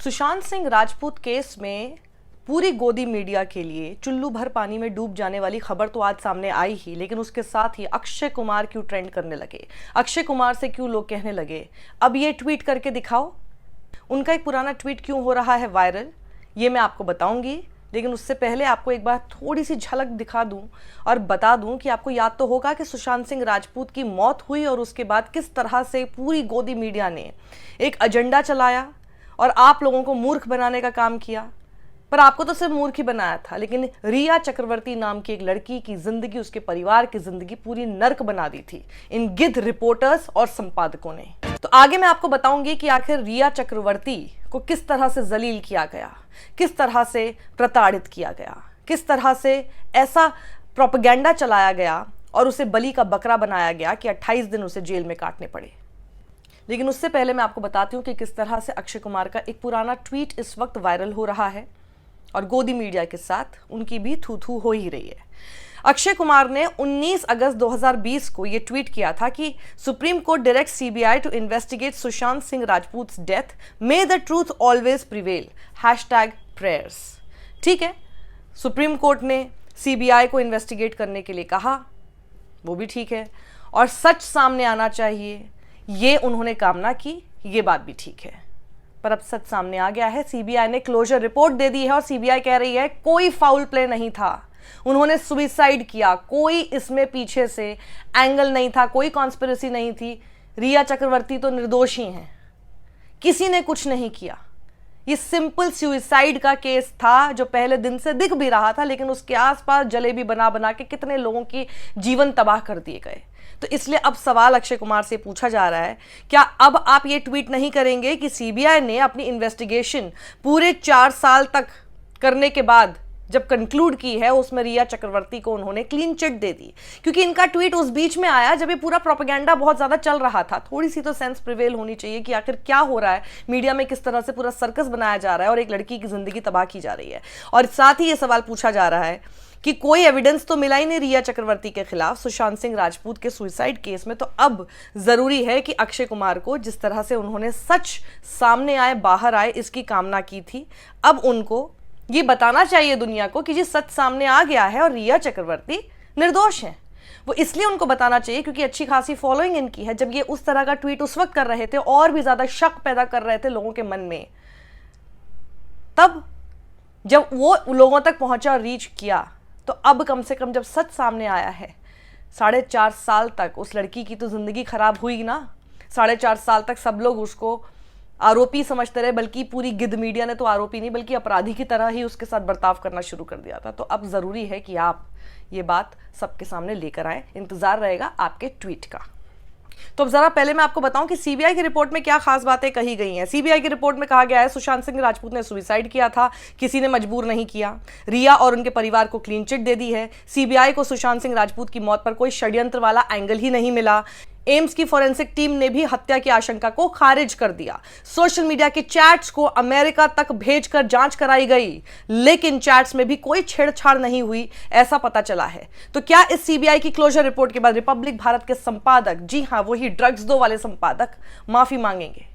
Sushant Singh Rajput case में पूरी गोदी मीडिया के लिए चुल्लू भर पानी में डूब जाने वाली खबर तो आज सामने आई ही, लेकिन उसके साथ ही अक्षय कुमार क्यों ट्रेंड करने लगे, अक्षय कुमार से क्यों लोग कहने लगे अब ये ट्वीट करके दिखाओ, उनका एक पुराना ट्वीट क्यों हो रहा है वायरल, ये मैं आपको बताऊंगी। लेकिन उससे पहले आपको एक बार थोड़ी सी झलक दिखा दूं और बता दूं कि आपको याद तो होगा कि सुशांत सिंह राजपूत की मौत हुई और उसके बाद किस तरह से पूरी गोदी मीडिया ने एक एजेंडा चलाया और आप लोगों को मूर्ख बनाने का काम किया। पर आपको तो सिर्फ मूर्ख ही बनाया था, लेकिन रिया चक्रवर्ती नाम की एक लड़की की जिंदगी, उसके परिवार की जिंदगी पूरी नर्क बना दी थी इन गिद्ध रिपोर्टर्स और संपादकों ने। तो आगे मैं आपको बताऊंगी कि आखिर रिया चक्रवर्ती को किस तरह से जलील किया गया, किस तरह से प्रताड़ित किया गया, किस तरह से ऐसा प्रोपेगेंडा चलाया गया और उसे बलि का बकरा बनाया गया कि 28 दिन उसे जेल में काटने पड़े। लेकिन उससे पहले मैं आपको बताती हूँ कि किस तरह से अक्षय कुमार का एक पुराना ट्वीट इस वक्त वायरल हो रहा है और गोदी मीडिया के साथ उनकी भी थू थू हो ही रही है। अक्षय कुमार ने 19 अगस्त 2020 को यह ट्वीट किया था कि Supreme Court direct CBI to investigate Sushant Singh Rajput death, may the truth always prevail, #prayers। ठीक है, सुप्रीम कोर्ट ने सीबीआई को इन्वेस्टिगेट करने के लिए कहा, वो भी ठीक है, और सच सामने आना चाहिए, ये उन्होंने कामना की, ये बात भी ठीक है। पर अब सच सामने आ गया है, सीबीआई ने क्लोजर रिपोर्ट दे दी है और सीबीआई कह रही है कोई फाउल प्ले नहीं था, उन्होंने सुसाइड किया, कोई इसमें पीछे से एंगल नहीं था, कोई कॉन्स्पिरेसी नहीं थी, रिया चक्रवर्ती तो निर्दोषी हैं, किसी ने कुछ नहीं किया। ये सिंपल सुसाइड का केस था जो पहले दिन से दिख भी रहा था, लेकिन उसके आसपास जलेबी बना बना के कितने लोगों की जीवन तबाह कर दिए गए। तो इसलिए अब सवाल अक्षय कुमार से पूछा जा रहा है, क्या अब आप ये ट्वीट नहीं करेंगे कि सीबीआई ने अपनी इन्वेस्टिगेशन पूरे 4 साल तक करने के बाद जब कंक्लूड की है, उसमें रिया चक्रवर्ती को उन्होंने क्लीन चिट दे दी? क्योंकि इनका ट्वीट उस बीच में आया जब ये पूरा प्रोपेगेंडा बहुत ज्यादा चल रहा था। थोड़ी सी तो सेंस प्रिवेल होनी चाहिए कि आखिर क्या हो रहा है, मीडिया में किस तरह से पूरा सर्कस बनाया जा रहा है और एक लड़की की जिंदगी तबाह की जा रही है। और साथ ही ये सवाल पूछा जा रहा है कि कोई एविडेंस तो मिला ही नहीं रिया चक्रवर्ती के खिलाफ सुशांत सिंह राजपूत के सुसाइड केस में, तो अब जरूरी है कि अक्षय कुमार को जिस तरह से उन्होंने सच सामने आए, बाहर आए, इसकी कामना की थी, अब उनको ये बताना चाहिए दुनिया को कि जी सच सामने आ गया है और रिया चक्रवर्ती निर्दोष हैं। वो इसलिए उनको बताना चाहिए क्योंकि अच्छी खासी फॉलोइंग इनकी है। जब ये उस तरह का ट्वीट उस वक्त कर रहे थे और भी ज्यादा शक पैदा कर रहे थे लोगों के मन में, तब जब वो लोगों तक पहुंचा और रीच किया, तो अब कम से कम जब सच सामने आया है, 4.5 साल तक उस लड़की की तो जिंदगी खराब हुई ना, 4.5 साल तक सब लोग उसको आरोपी समझते रहे, बल्कि पूरी गिद्ध मीडिया ने तो आरोपी नहीं बल्कि अपराधी की तरह ही उसके साथ बर्ताव करना शुरू कर दिया था। तो अब जरूरी है कि आप ये बात सबके सामने लेकर आए, इंतजार रहेगा आपके ट्वीट का। तो अब जरा पहले मैं आपको बताऊं कि सीबीआई की रिपोर्ट में क्या खास बातें कही गई हैं। सीबीआई की रिपोर्ट में कहा गया है सुशांत सिंह राजपूत ने सुसाइड किया था, किसी ने मजबूर नहीं किया, रिया और उनके परिवार को क्लीन चिट दे दी है, सीबीआई को सुशांत सिंह राजपूत की मौत पर कोई षड्यंत्र वाला एंगल ही नहीं मिला, एम्स की फॉरेंसिक टीम ने भी हत्या की आशंका को खारिज कर दिया, सोशल मीडिया के चैट्स को अमेरिका तक भेजकर जांच कराई गई, लेकिन चैट्स में भी कोई छेड़छाड़ नहीं हुई, ऐसा पता चला है। तो क्या इस सीबीआई की क्लोजर रिपोर्ट के बाद रिपब्लिक भारत के संपादक, जी हां वही ड्रग्स दो वाले संपादक, माफी मांगेंगे?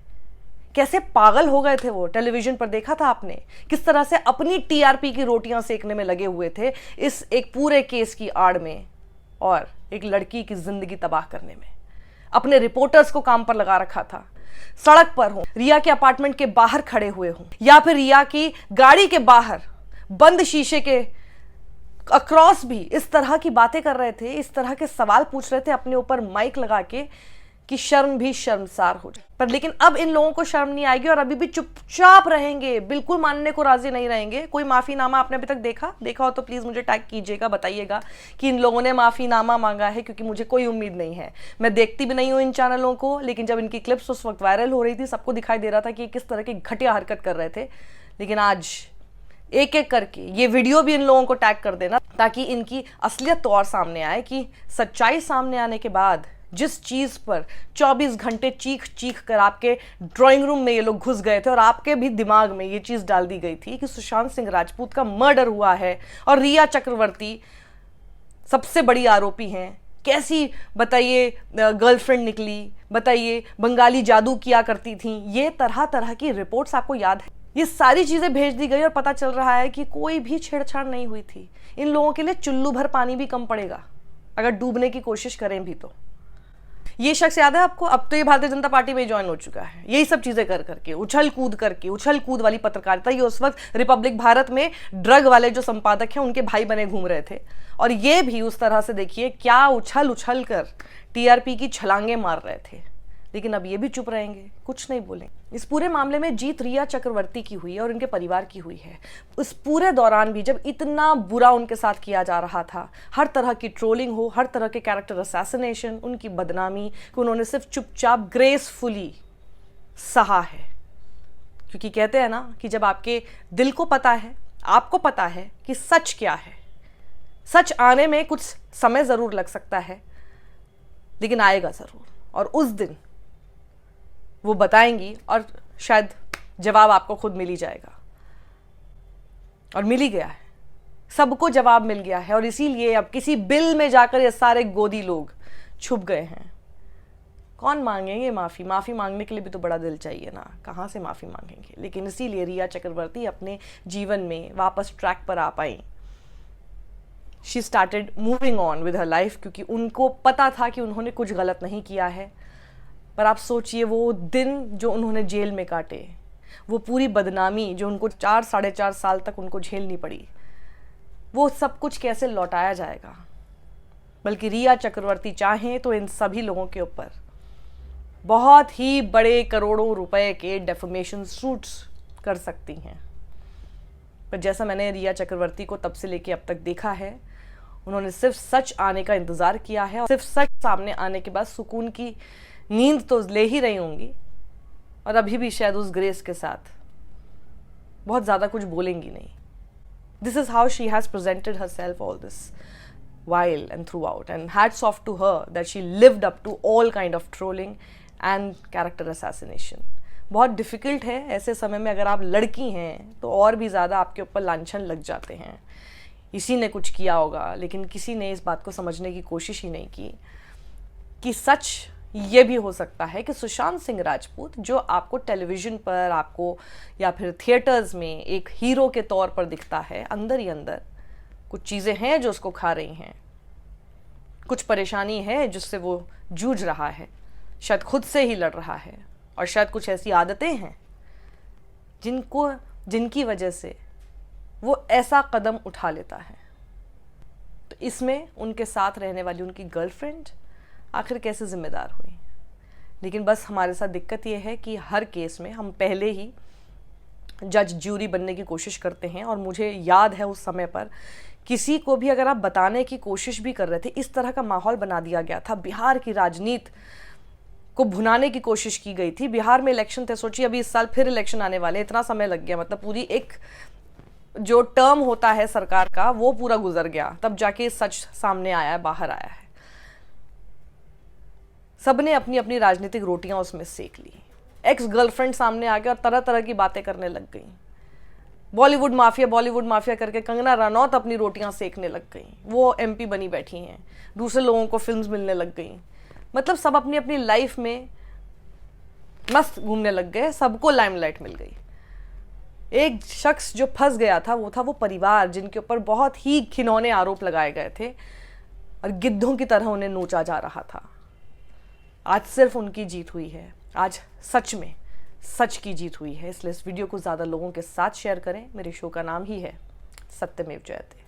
कैसे पागल हो गए थे वो, टेलीविजन पर देखा था आपने किस तरह से अपनी टीआरपी की रोटियां सेकने में लगे हुए थे इस एक पूरे केस की आड़ में और एक लड़की की जिंदगी तबाह करने में। अपने रिपोर्टर्स को काम पर लगा रखा था, सड़क पर हो, रिया के अपार्टमेंट के बाहर खड़े हुए हों या फिर रिया की गाड़ी के बाहर बंद शीशे के अक्रॉस भी इस तरह की बातें कर रहे थे, इस तरह के सवाल पूछ रहे थे अपने ऊपर माइक लगा के कि शर्म भी शर्मसार हो जाए। पर लेकिन अब इन लोगों को शर्म नहीं आएगी और अभी भी चुपचाप रहेंगे, बिल्कुल मानने को राजी नहीं रहेंगे। कोई माफीनामा आपने अभी तक देखा हो तो प्लीज मुझे टैग कीजिएगा, बताइएगा कि इन लोगों ने माफीनामा मांगा है, क्योंकि मुझे कोई उम्मीद नहीं है। मैं देखती भी नहीं हूं इन चैनलों को, लेकिन जब इनकी क्लिप्स उस वक्त वायरल हो रही थी, सबको दिखाई दे रहा था कि किस तरह की घटिया हरकत कर रहे थे। लेकिन आज एक एक करके ये वीडियो भी इन लोगों को टैग कर देना, ताकि इनकी असलियत तो और सामने आए कि सच्चाई सामने आने के बाद जिस चीज पर 24 घंटे चीख चीख कर आपके ड्राइंग रूम में ये लोग घुस गए थे और आपके भी दिमाग में ये चीज डाल दी गई थी कि सुशांत सिंह राजपूत का मर्डर हुआ है और रिया चक्रवर्ती सबसे बड़ी आरोपी हैं, कैसी बताइए गर्लफ्रेंड निकली, बताइए बंगाली जादू किया करती थी, ये तरह तरह की रिपोर्ट्स आपको याद है। ये सारी चीज़ें भेज दी गई और पता चल रहा है कि कोई भी छेड़छाड़ नहीं हुई थी। इन लोगों के लिए चुल्लू भर पानी भी कम पड़ेगा अगर डूबने की कोशिश करें भी तो। ये शख्स याद है आपको? अब तो ये भारतीय जनता पार्टी में ज्वाइन हो चुका है, यही सब चीजें कर करके, उछल कूद वाली पत्रकारिता। ये उस वक्त रिपब्लिक भारत में ड्रग वाले जो संपादक हैं उनके भाई बने घूम रहे थे, और ये भी उस तरह से देखिए क्या उछल कर टीआरपी की छलांगे मार रहे थे। लेकिन अब ये भी चुप रहेंगे, कुछ नहीं बोलेंगे। इस पूरे मामले में जीत रिया चक्रवर्ती की हुई है और उनके परिवार की हुई है। उस पूरे दौरान भी जब इतना बुरा उनके साथ किया जा रहा था, हर तरह की ट्रोलिंग हो, हर तरह के कैरेक्टर असैसिनेशन, उनकी बदनामी को उन्होंने सिर्फ चुपचाप ग्रेसफुली सहा है। क्योंकि कहते हैं ना कि जब आपके दिल को पता है, आपको पता है कि सच क्या है, सच आने में कुछ समय ज़रूर लग सकता है लेकिन आएगा ज़रूर, और उस दिन वो बताएंगी और शायद जवाब आपको खुद मिल ही जाएगा। और मिल ही गया है, सबको जवाब मिल गया है, और इसीलिए अब किसी बिल में जाकर ये सारे गोदी लोग छुप गए हैं। कौन मांगेंगे माफ़ी? माफ़ी मांगने के लिए भी तो बड़ा दिल चाहिए ना, कहाँ से माफ़ी मांगेंगे। लेकिन इसीलिए रिया चक्रवर्ती अपने जीवन में वापस ट्रैक पर आ पाई। She started moving on with her life, क्योंकि उनको पता था कि उन्होंने कुछ गलत नहीं किया है। पर आप सोचिए वो दिन जो उन्होंने जेल में काटे, वो पूरी बदनामी जो उनको 4-4.5 साल तक उनको झेलनी पड़ी, वो सब कुछ कैसे लौटाया जाएगा। बल्कि रिया चक्रवर्ती चाहें तो इन सभी लोगों के ऊपर बहुत ही बड़े करोड़ों रुपए के डेफमेशन सूट्स कर सकती हैं। पर जैसा मैंने रिया चक्रवर्ती को तब से लेके अब तक देखा है, उन्होंने सिर्फ सच आने का इंतज़ार किया है, और सिर्फ सच सामने आने के बाद सुकून की नींद तो ले ही रही होंगी, और अभी भी शायद उस ग्रेस के साथ बहुत ज़्यादा कुछ बोलेंगी नहीं। This is how she has presented herself all this while and throughout, and hats off to her that she lived up to all kind of trolling and character assassination. बहुत difficult है ऐसे समय में, अगर आप लड़की हैं तो और भी ज़्यादा आपके ऊपर लांछन लग जाते हैं। इसी ने कुछ किया होगा, लेकिन किसी ने इस बात को समझने की कोशिश ही नहीं की कि सच ये भी हो सकता है कि सुशांत सिंह राजपूत, जो आपको टेलीविज़न पर, आपको या फिर थिएटर्स में एक हीरो के तौर पर दिखता है, अंदर ही अंदर कुछ चीज़ें हैं जो उसको खा रही हैं, कुछ परेशानी है जिससे वो जूझ रहा है, शायद खुद से ही लड़ रहा है, और शायद कुछ ऐसी आदतें हैं जिनकी वजह से वो ऐसा कदम उठा लेता है। तो इसमें उनके साथ रहने वाली उनकी गर्लफ्रेंड आखिर कैसे जिम्मेदार हुई। लेकिन बस हमारे साथ दिक्कत ये है कि हर केस में हम पहले ही जज ज्यूरी बनने की कोशिश करते हैं, और मुझे याद है उस समय पर किसी को भी अगर आप बताने की कोशिश भी कर रहे थे, इस तरह का माहौल बना दिया गया था। बिहार की राजनीति को भुनाने की कोशिश की गई थी। बिहार में इलेक्शन थे, सोचिए अभी इस साल फिर इलेक्शन आने वाले, इतना समय लग गया, मतलब पूरी एक जो टर्म होता है सरकार का वो पूरा गुजर गया, तब जाके सच सामने आया है, बाहर आया है। सबने अपनी अपनी राजनीतिक रोटियां उसमें सेक ली। एक्स गर्लफ्रेंड सामने आ गया और तरह तरह की बातें करने लग गई। बॉलीवुड माफिया करके कंगना रनौत अपनी रोटियां सेकने लग गई, वो एमपी बनी बैठी हैं, दूसरे लोगों को फिल्म्स मिलने लग गई। मतलब सब अपनी अपनी लाइफ में मस्त घूमने लग गए, सबको लाइमलाइट मिल गई। एक शख्स जो फंस गया था वो परिवार, जिनके ऊपर बहुत ही घिनौने आरोप लगाए गए थे और गिद्धों की तरह उन्हें नोचा जा रहा था। आज सिर्फ उनकी जीत हुई है, आज सच में सच की जीत हुई है। इसलिए इस वीडियो को ज़्यादा लोगों के साथ शेयर करें। मेरे शो का नाम ही है सत्यमेव जयते।